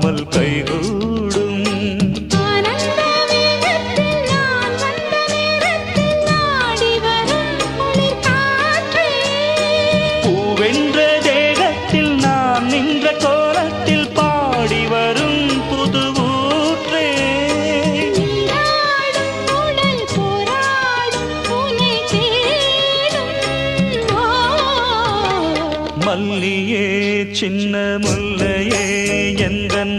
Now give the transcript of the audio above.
காணாமல் கைகூடும் பூவென்ற தேகத்தில் நான் நின்ற கோலத்தில் பாடி வரும் புது ஊற்றே மல்லியே சின்ன